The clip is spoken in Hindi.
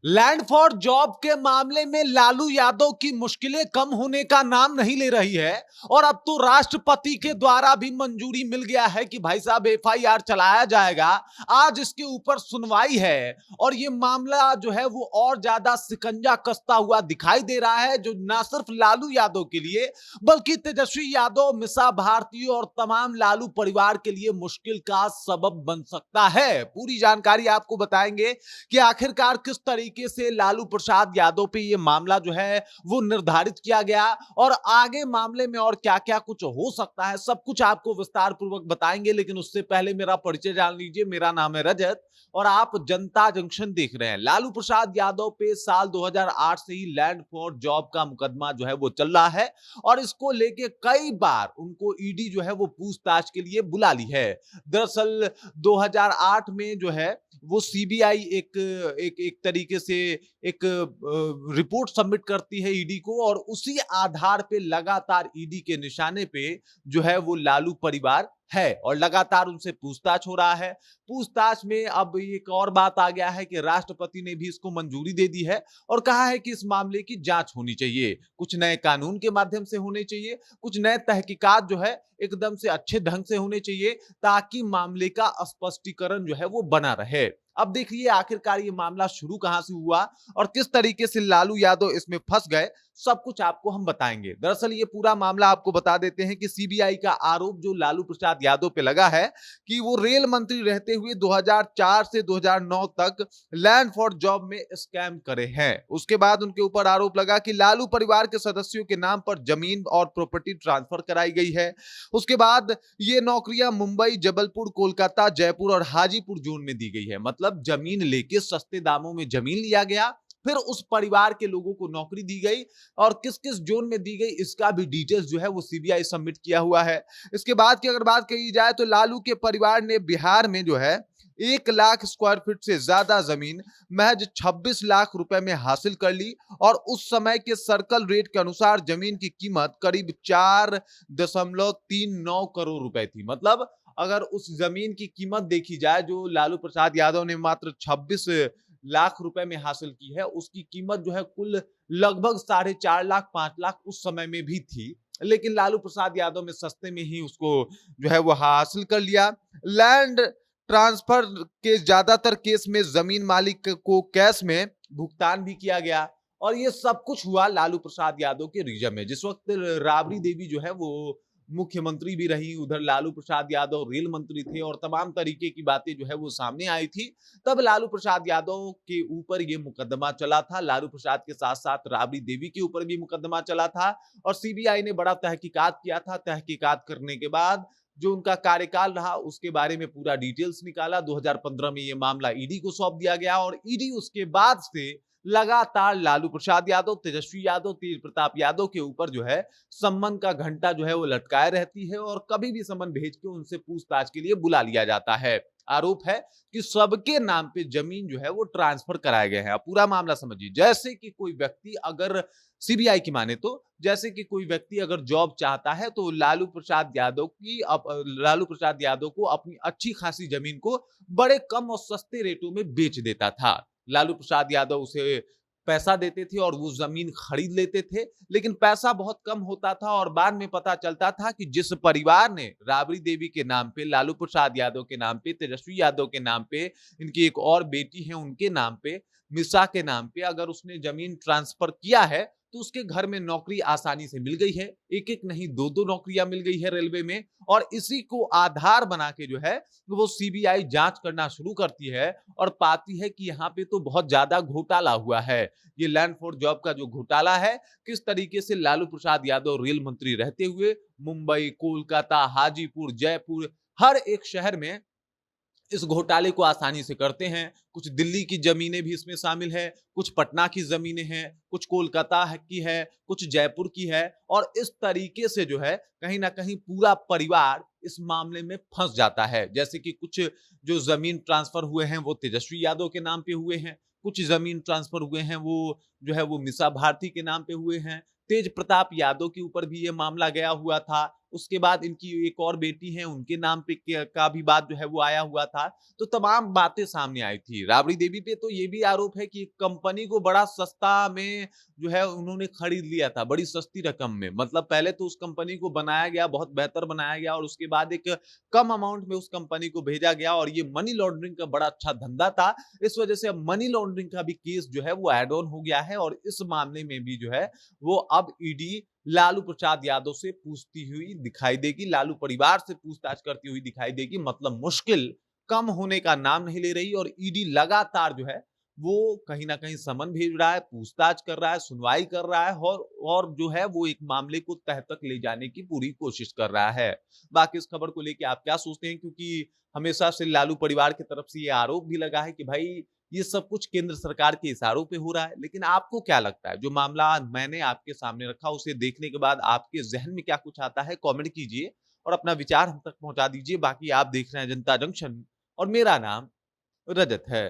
लैंड फॉर जॉब के मामले में लालू यादव की मुश्किलें कम होने का नाम नहीं ले रही है और अब तो राष्ट्रपति के द्वारा भी मंजूरी मिल गया है कि भाई साहब एफआईआर चलाया जाएगा। आज इसके ऊपर सुनवाई है और ये मामला जो है वो और ज्यादा सिकंजा कसता हुआ दिखाई दे रहा है, जो ना सिर्फ लालू यादव के लिए बल्कि तेजस्वी यादव, मिसा भारती और तमाम लालू परिवार के लिए मुश्किल का सबब बन सकता है। पूरी जानकारी आपको बताएंगे कि आखिरकार किस तरीके से लालू प्रसाद यादव पे ये मामला जो है वो निर्धारित किया गया और आगे मामले में और क्या-क्या कुछ हो सकता है, सब कुछ आपको विस्तार पूर्वक बताएंगे। लेकिन उससे पहले मेरा परिचय जान लीजिए। मेरा नाम है रजत और आप जनता जंक्शन देख रहे हैं। लालू प्रसाद यादव पे साल 2008 से ही लैंड फॉर जॉब का मुकदमा जो है वो चल रहा है और इसको लेके कई बार उनको ईडी जो है वो पूछताछ के लिए बुला ली है। दरअसल 2008 में जो है वो सीबीआई एक एक एक तरीके से एक रिपोर्ट सबमिट करती है ईडी को और उसी आधार पे लगातार ईडी के निशाने पे जो है वो लालू परिवार है और लगातार उनसे पूछताछ हो रहा है। पूछताछ में अब एक और बात आ गया है कि राष्ट्रपति ने भी इसको मंजूरी दे दी है और कहा है कि इस मामले की जांच होनी चाहिए, कुछ नए कानून के माध्यम से होने चाहिए, कुछ नए तहकीकात जो है एकदम से अच्छे ढंग से होने चाहिए ताकि मामले का स्पष्टीकरण जो है वो बना रहे। अब देखिए आखिरकार ये मामला शुरू कहां से हुआ और किस तरीके से लालू यादव इसमें फंस गए, सब कुछ आपको हम बताएंगे। दरअसल ये पूरा मामला आपको बता देते हैं कि सीबीआई का आरोप जो लालू प्रसाद यादव पे लगा है कि वो रेल मंत्री रहते हुए 2004 से 2009 तक लैंड फॉर जॉब में स्कैम करे हैं। उसके बाद उनके ऊपर आरोप लगा कि लालू परिवार के सदस्यों के नाम पर जमीन और प्रॉपर्टी ट्रांसफर कराई गई है। उसके बाद ये नौकरियां मुंबई, जबलपुर, कोलकाता, जयपुर और हाजीपुर जोन में दी गई है। मतलब जमीन लेके सस्ते दामों में जमीन लिया गया, फिर उस परिवार के लोगों को नौकरी दी गई और किस किस जोन में दी गई इसका भी डिटेल्स जो है वो सीबीआई सबमिट किया हुआ है। इसके बाद की अगर बात कही जाए तो लालू के परिवार ने बिहार में जो है 1 लाख स्क्वायर फीट से ज्यादा जमीन महज 26 लाख रुपए में हासिल कर ली और उस समय के सर्कल रेट के अनुसार जमीन की कीमत करीब 4.39 करोड़ रुपए थी। मतलब अगर उस जमीन की कीमत देखी जाए जो लालू प्रसाद यादव ने मात्र 26 लाख रुपए में हासिल की है, उसकी कीमत जो है कुल लगभग 4.5 लाख 5 लाख उस समय में भी थी। लेकिन लालू प्रसाद यादव ने सस्ते में ही उसको जो है वो हासिल कर लिया। लैंड ट्रांसफर के ज्यादातर केस में जमीन मालिक को कैश में भुगतान भी किया गया और ये सब कुछ हुआ लालू प्रसाद यादव के रिजम में। जिस वक्त राबड़ी देवी जो है वो मुख्यमंत्री भी रही, उधर लालू प्रसाद यादव रेल मंत्री थे और तमाम तरीके की बातें जो है वो सामने आई थी, तब लालू प्रसाद यादव के ऊपर ये मुकदमा चला था। लालू प्रसाद के साथ साथ राबड़ी देवी के ऊपर भी मुकदमा चला था और सीबीआई ने बड़ा तहकीकात किया था। तहकीकात करने के बाद जो उनका कार्यकाल रहा उसके बारे में पूरा डिटेल्स निकाला। 2015 में ये मामला ईडी को सौंप दिया गया और ईडी उसके बाद से लगातार लालू प्रसाद यादव, तेजस्वी यादव, तेज प्रताप यादव के ऊपर जो है सम्मन का घंटा जो है वो लटकाए रहती है और कभी भी सम्मन भेज के उनसे पूछताछ के लिए बुला लिया जाता है। आरोप है कि सबके नाम पे जमीन जो है वो ट्रांसफर कराए गए हैं। अब पूरा मामला समझिए। जैसे कि कोई व्यक्ति अगर सीबीआई की माने तो जैसे कि कोई व्यक्ति अगर जॉब चाहता है तो लालू प्रसाद यादव को अपनी अच्छी खासी जमीन को बड़े कम और सस्ते रेटों में बेच देता था। लालू प्रसाद यादव उसे पैसा देते थे और वो जमीन खरीद लेते थे, लेकिन पैसा बहुत कम होता था और बाद में पता चलता था कि जिस परिवार ने राबड़ी देवी के नाम पे, लालू प्रसाद यादव के नाम पे, तेजस्वी यादव के नाम पे, इनकी एक और बेटी है उनके नाम पे, मिसा के नाम पे अगर उसने जमीन ट्रांसफर किया है तो उसके घर में नौकरी आसानी से मिल गई है। एक एक नहीं, दो दो नौकरियां मिल गई है रेलवे में और इसी को आधार बना के जो है वो सीबीआई जांच करना शुरू करती है और पाती है कि यहाँ पे तो बहुत ज्यादा घोटाला हुआ है। ये लैंड फॉर जॉब का जो घोटाला है, किस तरीके से लालू प्रसाद यादव रेल मंत्री रहते हुए मुंबई, कोलकाता, हाजीपुर, जयपुर हर एक शहर में इस घोटाले को आसानी से करते हैं। कुछ दिल्ली की जमीनें भी इसमें शामिल है, कुछ पटना की जमीनें हैं, कुछ कोलकाता की है, कुछ जयपुर की है और इस तरीके से जो है कहीं ना कहीं पूरा परिवार इस मामले में फंस जाता है। जैसे कि कुछ जो जमीन ट्रांसफर हुए हैं वो तेजस्वी यादव के नाम पे हुए हैं, कुछ जमीन ट्रांसफर हुए हैं वो जो है वो मिसा भारती के नाम पे हुए हैं, तेज प्रताप यादव के ऊपर भी ये मामला गया हुआ था। उसके बाद इनकी एक और बेटी है, उनके नाम पे का भी बात जो है वो आया हुआ था। तो तमाम बातें सामने आई थी। राबड़ी देवी पे तो ये भी आरोप है कि कंपनी को बड़ा सस्ता में जो है उन्होंने खरीद लिया था, बड़ी सस्ती रकम में। मतलब पहले तो उस कंपनी को बनाया गया, बहुत बेहतर बनाया गया और उसके बाद एक कम अमाउंट में उस कंपनी को भेजा गया और ये मनी लॉन्ड्रिंग का बड़ा अच्छा धंधा था। इस वजह से अब मनी लॉन्ड्रिंग का भी केस जो है वो ऐड ऑन हो गया है और इस मामले में भी जो है वो अब ईडी लालू प्रसाद यादव से पूछती हुई दिखाई देगी, लालू परिवार से पूछताछ करती हुई दिखाई देगी। मतलब मुश्किल कम होने का नाम नहीं ले रही और ईडी लगातार जो है वो कहीं न कहीं समन भेज रहा है, पूछताछ कर रहा है, सुनवाई कर रहा है और जो है वो एक मामले को तह तक ले जाने की पूरी कोशिश कर रहा है। बाकी इस खबर को लेके आप क्या सोचते हैं? क्योंकि हमेशा से लालू परिवार की तरफ से ये आरोप भी लगा है कि भाई ये सब कुछ केंद्र सरकार के इशारों पे हो रहा है। लेकिन आपको क्या लगता है? जो मामला मैंने आपके सामने रखा उसे देखने के बाद आपके ज़हन में क्या कुछ आता है? कमेंट कीजिए और अपना विचार हम तक पहुँचा दीजिए। बाकी आप देख रहे हैं जनता जंक्शन और मेरा नाम रजत है।